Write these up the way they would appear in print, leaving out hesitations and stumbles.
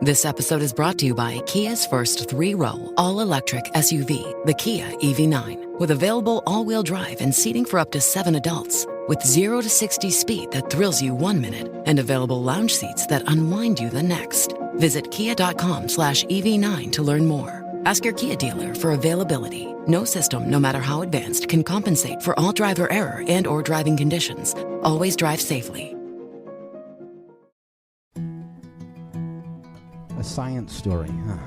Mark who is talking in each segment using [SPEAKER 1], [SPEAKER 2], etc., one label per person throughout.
[SPEAKER 1] This episode is brought to you by Kia's first three-row, all-electric SUV, the Kia EV9, with available all-wheel drive and seating for up to 7 adults, with 0 to 60 speed that thrills you 1 minute and available lounge seats that unwind you the next. Visit kia.com/EV9 to learn more. Ask your Kia dealer for availability. No system, no matter how advanced, can compensate for all driver error and or driving conditions. Always drive safely.
[SPEAKER 2] A science story, huh?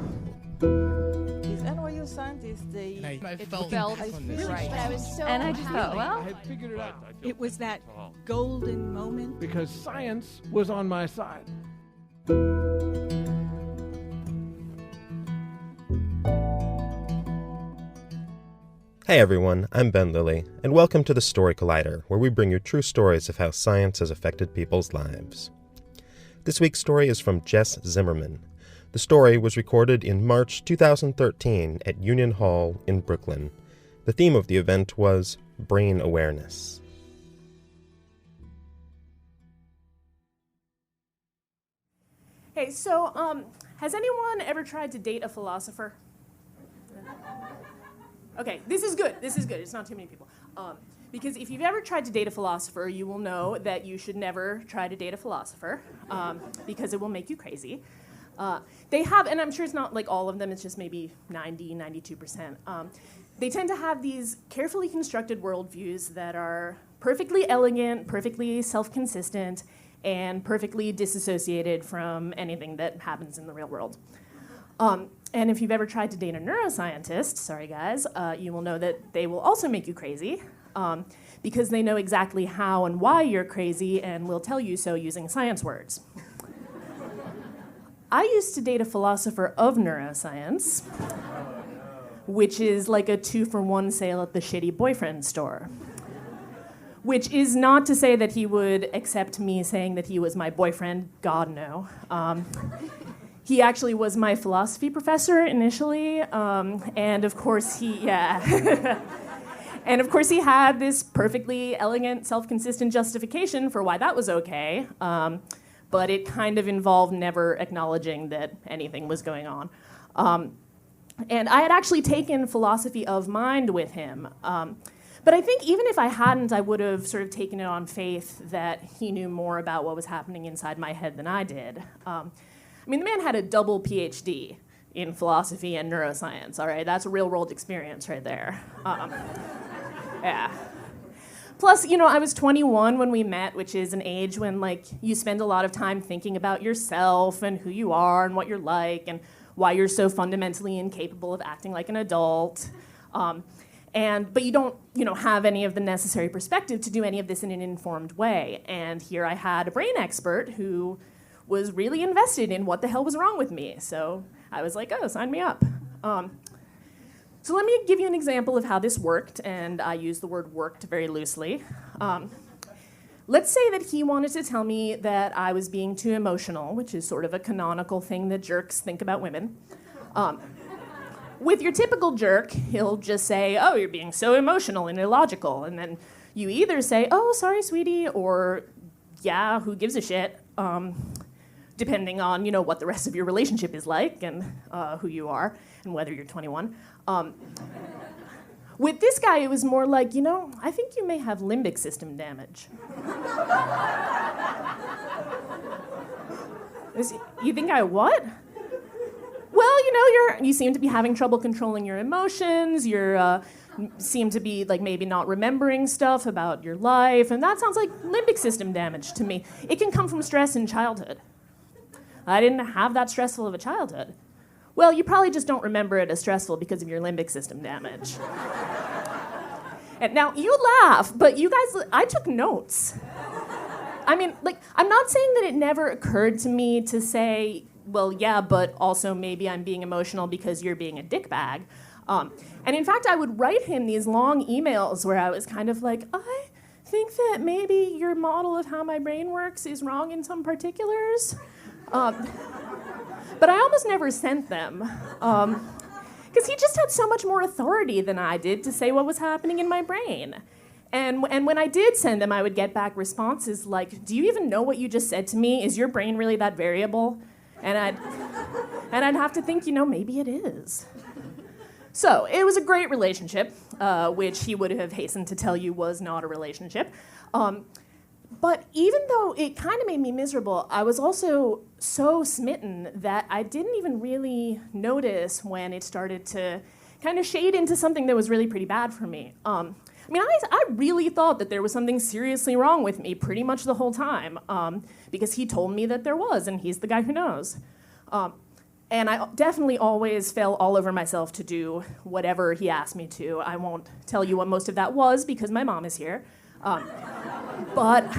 [SPEAKER 3] These NYU scientists,
[SPEAKER 4] I felt
[SPEAKER 3] right.
[SPEAKER 5] I was so
[SPEAKER 6] And I just thought, well,
[SPEAKER 4] I had figured it out.
[SPEAKER 5] It was that golden moment.
[SPEAKER 4] Because science was on my side.
[SPEAKER 7] Hey everyone, I'm Ben Lilly, and welcome to the Story Collider, where we bring you true stories of how science has affected people's lives. This week's story is from Jess Zimmerman. The story was recorded in March 2013 at Union Hall in Brooklyn. The theme of the event was brain awareness.
[SPEAKER 6] hey, so, has anyone ever tried to date a philosopher? Okay, this is good. It's not too many people. Because if you've ever tried to date a philosopher, you will know that you should never try to date a philosopher, because it will make you crazy. They have, and I'm sure it's not like all of them, it's just maybe 90, 92%. They tend to have these carefully constructed worldviews that are perfectly elegant, perfectly self-consistent, and perfectly disassociated from anything that happens in the real world. And if you've ever tried to date a neuroscientist, sorry guys, you will know that they will also make you crazy, because they know exactly how and why you're crazy and will tell you so using science words. I used to date a philosopher of neuroscience, which is like a 2-for-1 sale at the shitty boyfriend store. Which is not to say that he would accept me saying that he was my boyfriend, God no. He actually was my philosophy professor initially, and of course and of course he had this perfectly elegant, self-consistent justification for why that was okay. But it kind of involved never acknowledging that anything was going on. And I had actually taken philosophy of mind with him. But I think even if I hadn't, I would have sort of taken it on faith that he knew more about what was happening inside my head than I did. I mean, the man had a double PhD in philosophy and neuroscience, all right? That's a real-world experience right there. Yeah. Plus, you know, I was 21 when we met, which is an age when, like, you spend a lot of time thinking about yourself and who you are and what you're like and why you're so fundamentally incapable of acting like an adult. But you don't, have any of the necessary perspective to do any of this in an informed way. And here I had a brain expert who was really invested in what the hell was wrong with me. So I was like, oh, sign me up. So let me give you an example of how this worked, and I use the word worked very loosely. Let's say that he wanted to tell me that I was being too emotional, which is sort of a canonical thing that jerks think about women. With your typical jerk, he'll just say, oh, you're being so emotional and illogical, and then you either say, oh, sorry, sweetie, or yeah, who gives a shit, depending on, what the rest of your relationship is like and who you are and whether you're 21. With this guy, it was more like, I think you may have limbic system damage. You think I what? Well, you seem to be having trouble controlling your emotions. You seem to be maybe not remembering stuff about your life, and that sounds like limbic system damage to me. It can come from stress in childhood. I didn't have that stressful of a childhood. Well, you probably just don't remember it as stressful because of your limbic system damage. And now, you laugh, but you guys, I took notes. I mean, I'm not saying that it never occurred to me to say, well, yeah, but also maybe I'm being emotional because you're being a dickbag. And in fact, I would write him these long emails where I was kind of like, I think that maybe your model of how my brain works is wrong in some particulars. But I almost never sent them, because he just had so much more authority than I did to say what was happening in my brain. And when I did send them, I would get back responses like, do you even know what you just said to me? Is your brain really that variable? And I'd have to think, maybe it is. So it was a great relationship, which he would have hastened to tell you was not a relationship. But even though it kind of made me miserable, I was also so smitten that I didn't even really notice when it started to kind of shade into something that was really pretty bad for me. I really thought that there was something seriously wrong with me pretty much the whole time, because he told me that there was, and he's the guy who knows. And I definitely always fell all over myself to do whatever he asked me to. I won't tell you what most of that was because my mom is here. But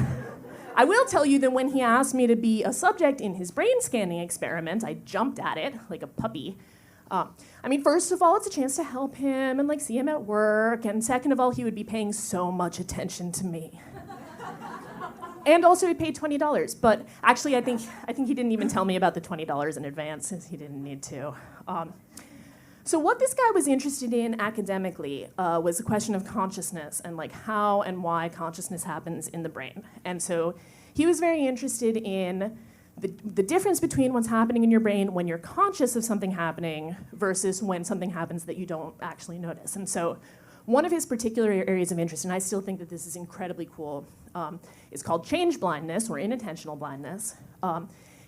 [SPEAKER 6] I will tell you that when he asked me to be a subject in his brain scanning experiment, I jumped at it like a puppy. First of all, it's a chance to help him and see him at work, and second of all, he would be paying so much attention to me. And also, he paid $20, but actually, I think he didn't even tell me about the $20 in advance, since he didn't need to. So what this guy was interested in academically was the question of consciousness and how and why consciousness happens in the brain. And so he was very interested in the difference between what's happening in your brain when you're conscious of something happening versus when something happens that you don't actually notice. And so one of his particular areas of interest, and I still think that this is incredibly cool, is called change blindness or inattentional blindness.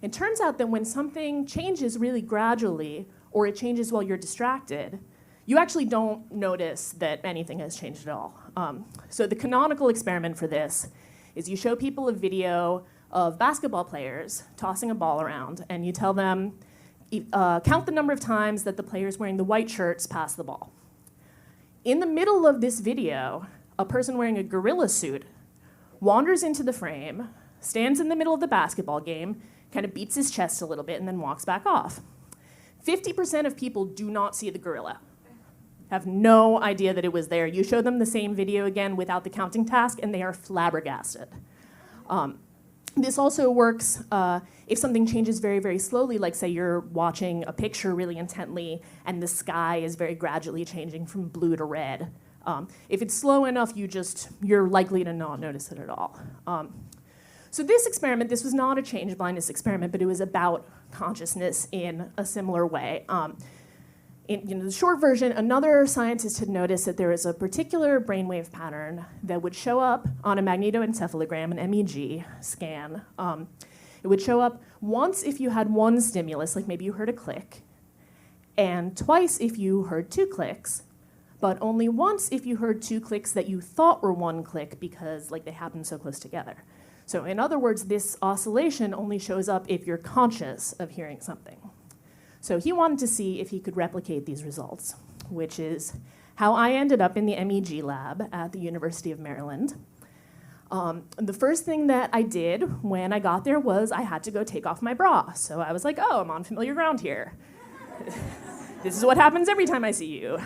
[SPEAKER 6] It turns out that when something changes really gradually or it changes while you're distracted, you actually don't notice that anything has changed at all. So the canonical experiment for this is you show people a video of basketball players tossing a ball around, and you tell them, count the number of times that the players wearing the white shirts pass the ball. In the middle of this video, a person wearing a gorilla suit wanders into the frame, stands in the middle of the basketball game, kind of beats his chest a little bit, and then walks back off. 50% of people do not see the gorilla, have no idea that it was there. You show them the same video again without the counting task, and they are flabbergasted. This also works if something changes very, very slowly, like say you're watching a picture really intently and the sky is very gradually changing from blue to red. If it's slow enough, you're likely to not notice it at all. So this experiment, this was not a change blindness experiment, but it was about consciousness in a similar way. In the short version, another scientist had noticed that there was a particular brainwave pattern that would show up on a magnetoencephalogram, an MEG scan. It would show up once if you had one stimulus, like maybe you heard a click, and twice if you heard two clicks, but only once if you heard two clicks that you thought were one click because they happened so close together. So in other words, this oscillation only shows up if you're conscious of hearing something. So he wanted to see if he could replicate these results, which is how I ended up in the MEG lab at the University of Maryland. The first thing that I did when I got there was I had to go take off my bra. So I was like, oh, I'm on familiar ground here. This is what happens every time I see you.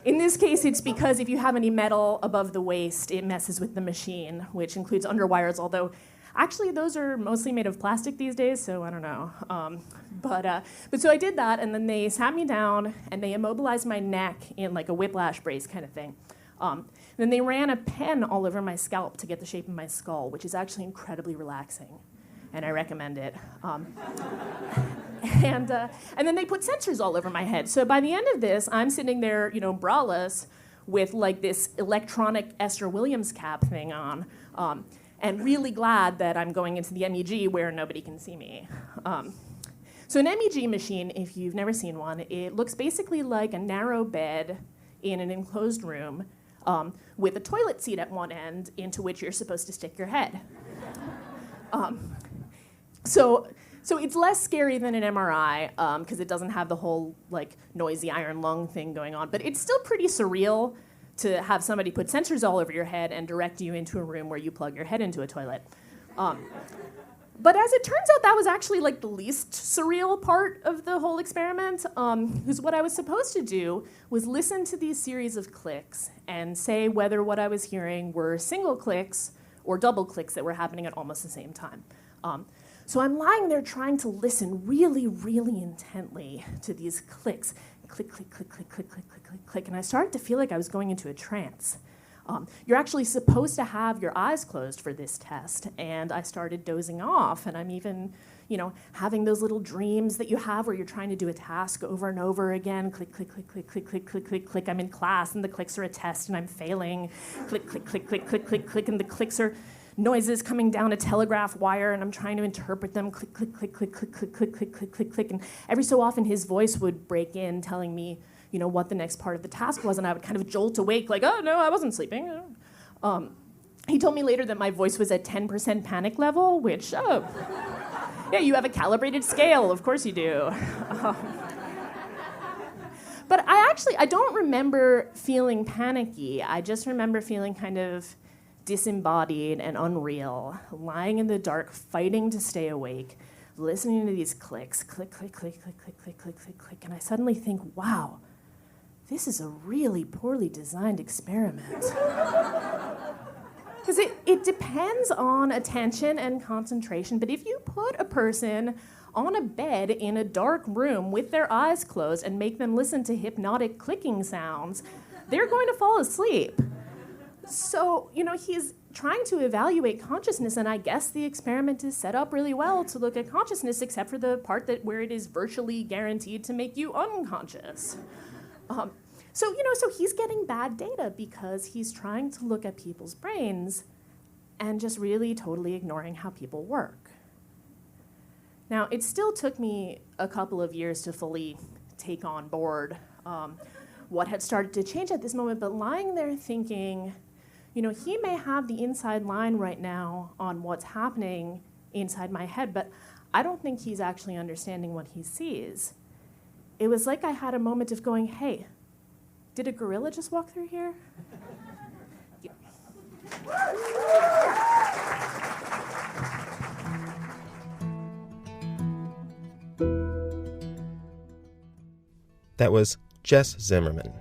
[SPEAKER 6] In this case, it's because if you have any metal above the waist, it messes with the machine, which includes underwires, although actually those are mostly made of plastic these days, so I don't know. But so I did that, and then they sat me down, and they immobilized my neck in a whiplash brace kind of thing. Then they ran a pen all over my scalp to get the shape of my skull, which is actually incredibly relaxing, and I recommend it. And then they put sensors all over my head. So by the end of this, I'm sitting there, braless, with this electronic Esther Williams cap thing on, and really glad that I'm going into the MEG where nobody can see me. So an MEG machine, if you've never seen one, it looks basically like a narrow bed in an enclosed room with a toilet seat at one end into which you're supposed to stick your head. So it's less scary than an MRI because it doesn't have the whole noisy iron lung thing going on, but it's still pretty surreal to have somebody put sensors all over your head and direct you into a room where you plug your head into a toilet. But as it turns out, that was actually the least surreal part of the whole experiment, because what I was supposed to do was listen to these series of clicks and say whether what I was hearing were single clicks or double clicks that were happening at almost the same time. So I'm lying there trying to listen really, really intently to these clicks. Click, click, click, click, click, click, click, click, click. And I started to feel like I was going into a trance. You're actually supposed to have your eyes closed for this test. And I started dozing off, and I'm even, having those little dreams that you have where you're trying to do a task over and over again. Click, click, click, click, click, click, click, click, click. I'm in class, and the clicks are a test, and I'm failing. Click, click, click, click, click, click, click, and the clicks are noises coming down a telegraph wire, and I'm trying to interpret them. Click, click, click, click, click, click, click, click, click, click, click. And every so often, his voice would break in, telling me, what the next part of the task was, and I would kind of jolt awake, like, oh, no, I wasn't sleeping. He told me later that my voice was at 10% panic level, which, yeah, you have a calibrated scale, of course you do. But I don't remember feeling panicky. I just remember feeling kind of disembodied and unreal, lying in the dark, fighting to stay awake, listening to these clicks, click, click, click, click, click, click, click, click, click, and I suddenly think, wow, this is a really poorly designed experiment. Because it depends on attention and concentration, but if you put a person on a bed in a dark room with their eyes closed and make them listen to hypnotic clicking sounds, they're going to fall asleep. So, he's trying to evaluate consciousness, and I guess the experiment is set up really well to look at consciousness, except for the part where it is virtually guaranteed to make you unconscious. So he's getting bad data because he's trying to look at people's brains and just really totally ignoring how people work. Now, it still took me a couple of years to fully take on board what had started to change at this moment, but lying there thinking, he may have the inside line right now on what's happening inside my head, but I don't think he's actually understanding what he sees. It was like I had a moment of going, hey, did a gorilla just walk through here? Yeah.
[SPEAKER 7] That was Jess Zimmerman.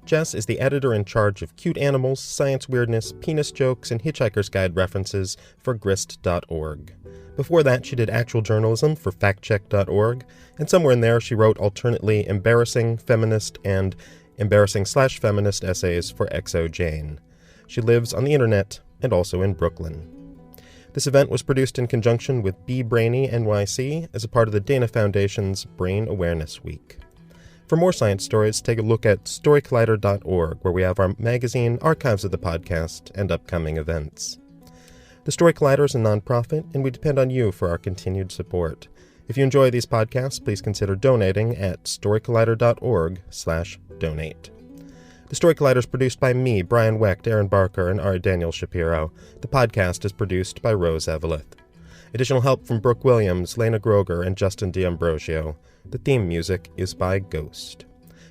[SPEAKER 7] Jess is the editor in charge of cute animals, science weirdness, penis jokes, and Hitchhiker's Guide references for grist.org. Before that, she did actual journalism for factcheck.org, and somewhere in there she wrote alternately embarrassing, feminist, and embarrassing/feminist essays for XO Jane. She lives on the internet and also in Brooklyn. This event was produced in conjunction with Be Brainy NYC as a part of the Dana Foundation's Brain Awareness Week. For more science stories, take a look at storycollider.org, where we have our magazine, archives of the podcast, and upcoming events. The Story Collider is a nonprofit, and we depend on you for our continued support. If you enjoy these podcasts, please consider donating at storycollider.org/donate. The Story Collider is produced by me, Brian Wecht, Aaron Barker, and R. Daniel Shapiro. The podcast is produced by Rose Eveleth. Additional help from Brooke Williams, Lena Groger, and Justin D'Ambrosio. The theme music is by Ghost.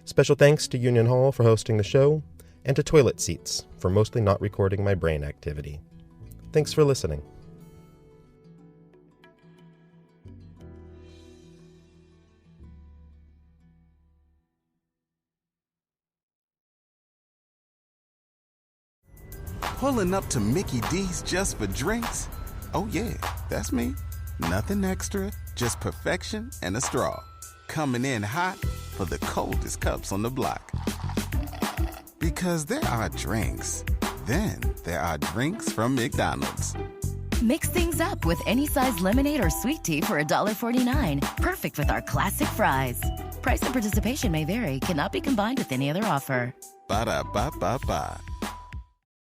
[SPEAKER 7] Special thanks to Union Hall for hosting the show, and to Toilet Seats for mostly not recording my brain activity. Thanks for listening.
[SPEAKER 8] Pulling up to Mickey D's just for drinks? Oh yeah, that's me. Nothing extra, just perfection and a straw. Coming in hot for the coldest cups on the block. Because there are drinks. Then there are drinks from McDonald's.
[SPEAKER 9] Mix things up with any size lemonade or sweet tea for $1.49. Perfect with our classic fries. Price and participation may vary. Cannot be combined with any other offer.
[SPEAKER 8] Ba-da-ba-ba-ba.